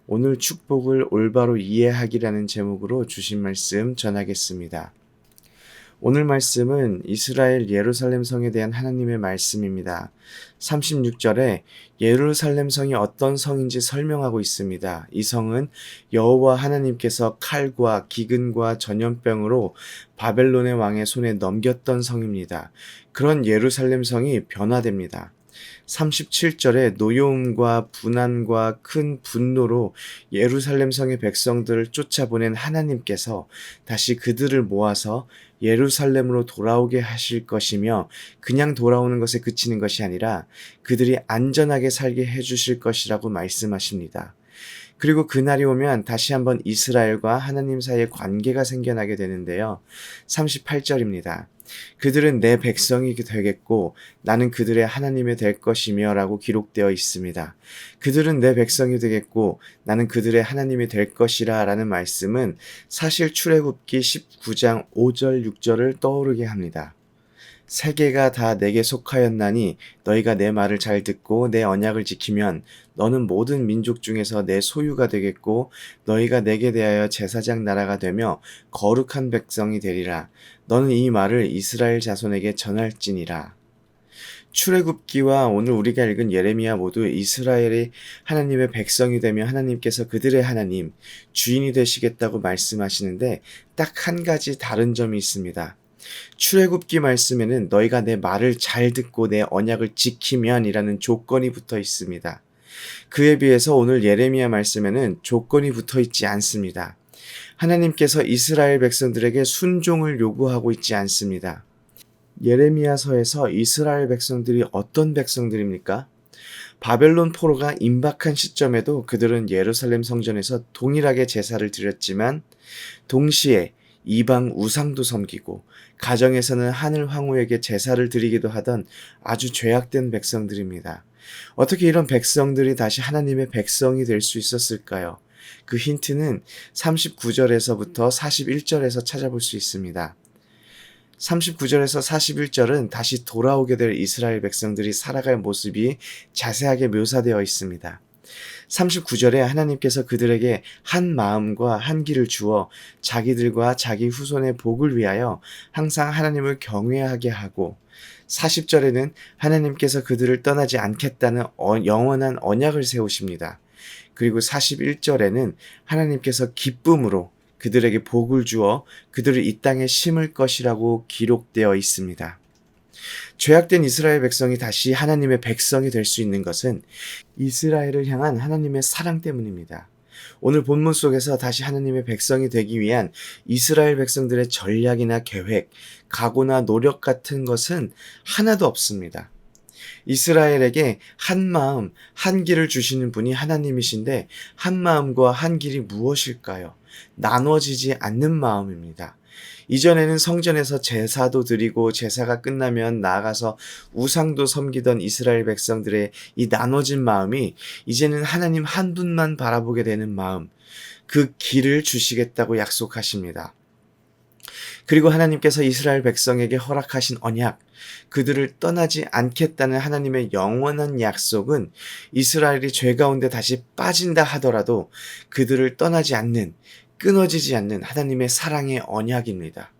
오늘 축복을 올바로 이해하기라는 제목으로 주신 말씀 전하겠습니다. 오늘 말씀은 이스라엘 예루살렘 성에 대한 하나님의 말씀입니다. 36절에 예루살렘 성이 어떤 성인지 설명하고 있습니다. 이 성은 여호와 하나님께서 칼과 기근과 전염병으로 바벨론의 왕의 손에 넘겼던 성입니다. 그런 예루살렘 성이 변화됩니다. 37절에 노여움과 분한과 큰 분노로 예루살렘 성의 백성들을 쫓아보낸 하나님께서 다시 그들을 모아서 예루살렘으로 돌아오게 하실 것이며, 그냥 돌아오는 것에 그치는 것이 아니라 그들이 안전하게 살게 해주실 것이라고 말씀하십니다. 그리고 그날이 오면 다시 한번 이스라엘과 하나님 사이의 관계가 생겨나게 되는데요. 38절입니다. 그들은 내 백성이 되겠고 나는 그들의 하나님이 될 것이며 라고 기록되어 있습니다. 그들은 내 백성이 되겠고 나는 그들의 하나님이 될 것이라 라는 말씀은 사실 출애굽기 19장 5절 6절을 떠오르게 합니다. 세계가 다 내게 속하였나니 너희가 내 말을 잘 듣고 내 언약을 지키면 너는 모든 민족 중에서 내 소유가 되겠고 너희가 내게 대하여 제사장 나라가 되며 거룩한 백성이 되리라. 너는 이 말을 이스라엘 자손에게 전할지니라. 출애굽기와 오늘 우리가 읽은 예레미야 모두 이스라엘이 하나님의 백성이 되며 하나님께서 그들의 하나님, 주인이 되시겠다고 말씀하시는데 딱 한 가지 다른 점이 있습니다. 출애굽기 말씀에는 너희가 내 말을 잘 듣고 내 언약을 지키면 이라는 조건이 붙어 있습니다. 그에 비해서 오늘 예레미야 말씀에는 조건이 붙어 있지 않습니다. 하나님께서 이스라엘 백성들에게 순종을 요구하고 있지 않습니다. 예레미야서에서 이스라엘 백성들이 어떤 백성들입니까? 바벨론 포로가 임박한 시점에도 그들은 예루살렘 성전에서 동일하게 제사를 드렸지만 동시에 이방 우상도 섬기고 가정에서는 하늘 황후에게 제사를 드리기도 하던 아주 죄악된 백성들입니다. 어떻게 이런 백성들이 다시 하나님의 백성이 될 수 있었을까요? 그 힌트는 39절에서부터 41절에서 찾아볼 수 있습니다. 39절에서 41절은 다시 돌아오게 될 이스라엘 백성들이 살아갈 모습이 자세하게 묘사되어 있습니다. 39절에 하나님께서 그들에게 한 마음과 한 길을 주어 자기들과 자기 후손의 복을 위하여 항상 하나님을 경외하게 하고, 40절에는 하나님께서 그들을 떠나지 않겠다는 영원한 언약을 세우십니다. 그리고 41절에는 하나님께서 기쁨으로 그들에게 복을 주어 그들을 이 땅에 심을 것이라고 기록되어 있습니다. 죄악된 이스라엘 백성이 다시 하나님의 백성이 될 수 있는 것은 이스라엘을 향한 하나님의 사랑 때문입니다. 오늘 본문 속에서 다시 하나님의 백성이 되기 위한 이스라엘 백성들의 전략이나 계획, 각오나 노력 같은 것은 하나도 없습니다. 이스라엘에게 한 마음, 한 길을 주시는 분이 하나님이신데 한 마음과 한 길이 무엇일까요? 나눠지지 않는 마음입니다. 이전에는 성전에서 제사도 드리고 제사가 끝나면 나아가서 우상도 섬기던 이스라엘 백성들의 이 나눠진 마음이 이제는 하나님 한 분만 바라보게 되는 마음, 그 길을 주시겠다고 약속하십니다. 그리고 하나님께서 이스라엘 백성에게 허락하신 언약, 그들을 떠나지 않겠다는 하나님의 영원한 약속은 이스라엘이 죄 가운데 다시 빠진다 하더라도 그들을 떠나지 않는, 끊어지지 않는 하나님의 사랑의 언약입니다.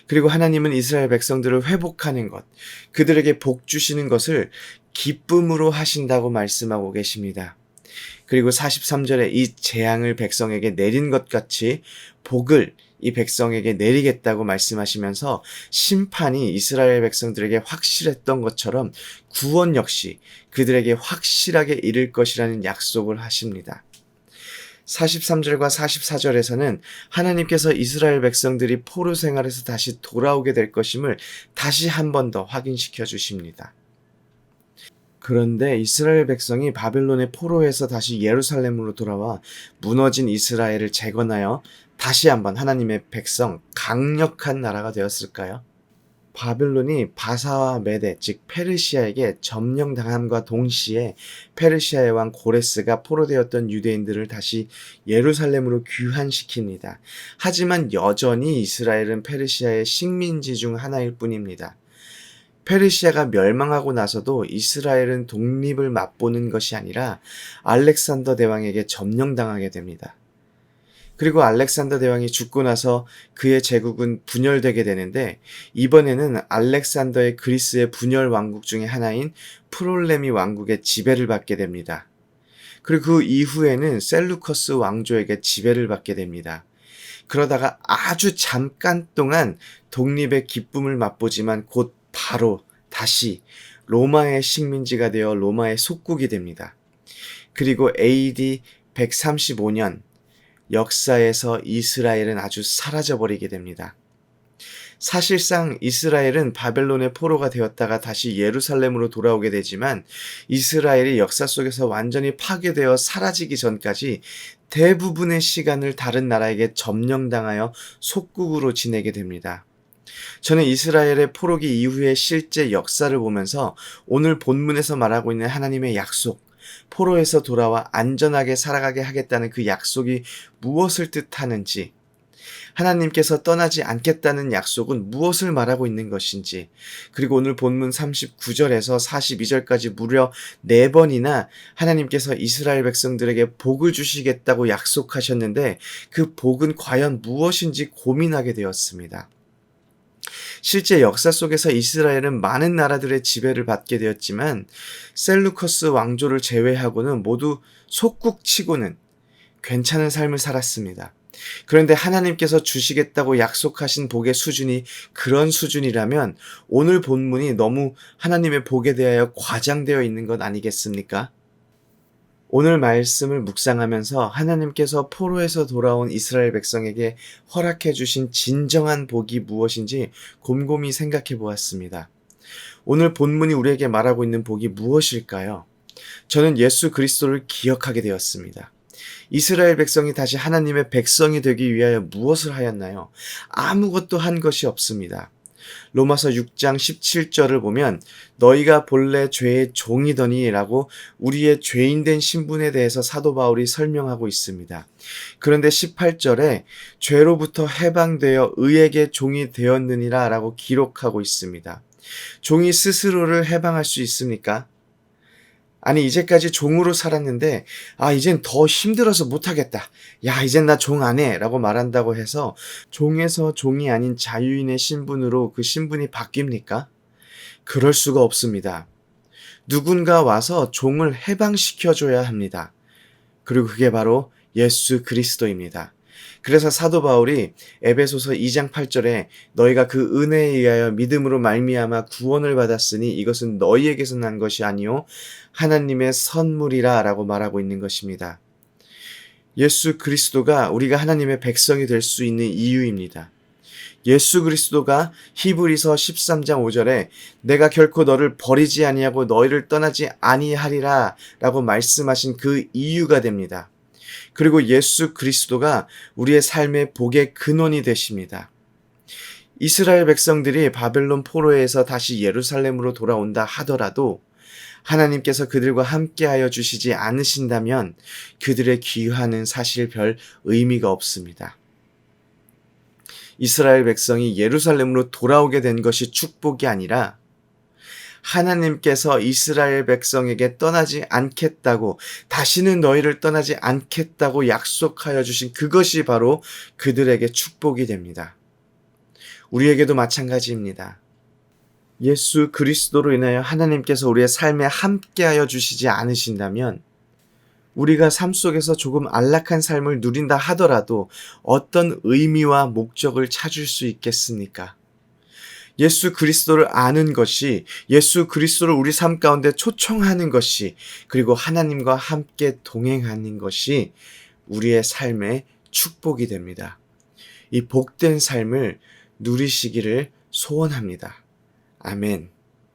그리고 하나님은 이스라엘 백성들을 회복하는 것, 그들에게 복 주시는 것을 기쁨으로 하신다고 말씀하고 계십니다. 그리고 43절에 이 재앙을 백성에게 내린 것 같이 복을 이 백성에게 내리겠다고 말씀하시면서 심판이 이스라엘 백성들에게 확실했던 것처럼 구원 역시 그들에게 확실하게 이를 것이라는 약속을 하십니다. 43절과 44절에서는 하나님께서 이스라엘 백성들이 포로 생활에서 다시 돌아오게 될 것임을 다시 한 번 더 확인시켜 주십니다. 그런데 이스라엘 백성이 바벨론의 포로에서 다시 예루살렘으로 돌아와 무너진 이스라엘을 재건하여 다시 한번 하나님의 백성, 강력한 나라가 되었을까요? 바벨론이 바사와 메데, 즉 페르시아에게 점령당함과 동시에 페르시아의 왕 고레스가 포로되었던 유대인들을 다시 예루살렘으로 귀환시킵니다. 하지만 여전히 이스라엘은 페르시아의 식민지 중 하나일 뿐입니다. 페르시아가 멸망하고 나서도 이스라엘은 독립을 맛보는 것이 아니라 알렉산더 대왕에게 점령당하게 됩니다. 그리고 알렉산더 대왕이 죽고 나서 그의 제국은 분열되게 되는데, 이번에는 알렉산더의 그리스의 분열 왕국 중에 하나인 프롤레미 왕국의 지배를 받게 됩니다. 그리고 그 이후에는 셀루커스 왕조에게 지배를 받게 됩니다. 그러다가 아주 잠깐 동안 독립의 기쁨을 맛보지만 곧 바로 다시 로마의 식민지가 되어 로마의 속국이 됩니다. 그리고 AD 135년 역사에서 이스라엘은 아주 사라져버리게 됩니다. 사실상 이스라엘은 바벨론의 포로가 되었다가 다시 예루살렘으로 돌아오게 되지만, 이스라엘이 역사 속에서 완전히 파괴되어 사라지기 전까지 대부분의 시간을 다른 나라에게 점령당하여 속국으로 지내게 됩니다. 저는 이스라엘의 포로기 이후의 실제 역사를 보면서 오늘 본문에서 말하고 있는 하나님의 약속, 포로에서 돌아와 안전하게 살아가게 하겠다는 그 약속이 무엇을 뜻하는지, 하나님께서 떠나지 않겠다는 약속은 무엇을 말하고 있는 것인지, 그리고 오늘 본문 39절에서 42절까지 무려 4번이나 하나님께서 이스라엘 백성들에게 복을 주시겠다고 약속하셨는데 그 복은 과연 무엇인지 고민하게 되었습니다. 실제 역사 속에서 이스라엘은 많은 나라들의 지배를 받게 되었지만 셀루커스 왕조를 제외하고는 모두 속국치고는 괜찮은 삶을 살았습니다. 그런데 하나님께서 주시겠다고 약속하신 복의 수준이 그런 수준이라면 오늘 본문이 너무 하나님의 복에 대하여 과장되어 있는 것 아니겠습니까? 오늘 말씀을 묵상하면서 하나님께서 포로에서 돌아온 이스라엘 백성에게 허락해 주신 진정한 복이 무엇인지 곰곰이 생각해 보았습니다. 오늘 본문이 우리에게 말하고 있는 복이 무엇일까요? 저는 예수 그리스도를 기억하게 되었습니다. 이스라엘 백성이 다시 하나님의 백성이 되기 위하여 무엇을 하였나요? 아무것도 한 것이 없습니다. 로마서 6장 17절을 보면 너희가 본래 죄의 종이더니 라고 우리의 죄인된 신분에 대해서 사도 바울이 설명하고 있습니다. 그런데 18절에 죄로부터 해방되어 의에게 종이 되었느니라 라고 기록하고 있습니다. 종이 스스로를 해방할 수 있습니까? 아니, 이제까지 종으로 살았는데 이젠 더 힘들어서 못하겠다, 이젠 나 종 안 해 라고 말한다고 해서 종에서 종이 아닌 자유인의 신분으로 그 신분이 바뀝니까? 그럴 수가 없습니다. 누군가 와서 종을 해방시켜줘야 합니다. 그리고 그게 바로 예수 그리스도입니다. 그래서 사도 바울이 에베소서 2장 8절에 너희가 그 은혜에 의하여 믿음으로 말미암아 구원을 받았으니 이것은 너희에게서 난 것이 아니요 하나님의 선물이라 라고 말하고 있는 것입니다. 예수 그리스도가 우리가 하나님의 백성이 될 수 있는 이유입니다. 예수 그리스도가 히브리서 13장 5절에 내가 결코 너를 버리지 아니하고 너희를 떠나지 아니하리라 라고 말씀하신 그 이유가 됩니다. 그리고 예수 그리스도가 우리의 삶의 복의 근원이 되십니다. 이스라엘 백성들이 바벨론 포로에서 다시 예루살렘으로 돌아온다 하더라도 하나님께서 그들과 함께하여 주시지 않으신다면 그들의 귀환은 사실 별 의미가 없습니다. 이스라엘 백성이 예루살렘으로 돌아오게 된 것이 축복이 아니라 하나님께서 이스라엘 백성에게 떠나지 않겠다고, 다시는 너희를 떠나지 않겠다고 약속하여 주신 그것이 바로 그들에게 축복이 됩니다. 우리에게도 마찬가지입니다. 예수 그리스도로 인하여 하나님께서 우리의 삶에 함께하여 주시지 않으신다면 우리가 삶 속에서 조금 안락한 삶을 누린다 하더라도 어떤 의미와 목적을 찾을 수 있겠습니까? 예수 그리스도를 아는 것이, 예수 그리스도를 우리 삶 가운데 초청하는 것이, 그리고 하나님과 함께 동행하는 것이 우리의 삶의 축복이 됩니다. 이 복된 삶을 누리시기를 소원합니다. 아멘.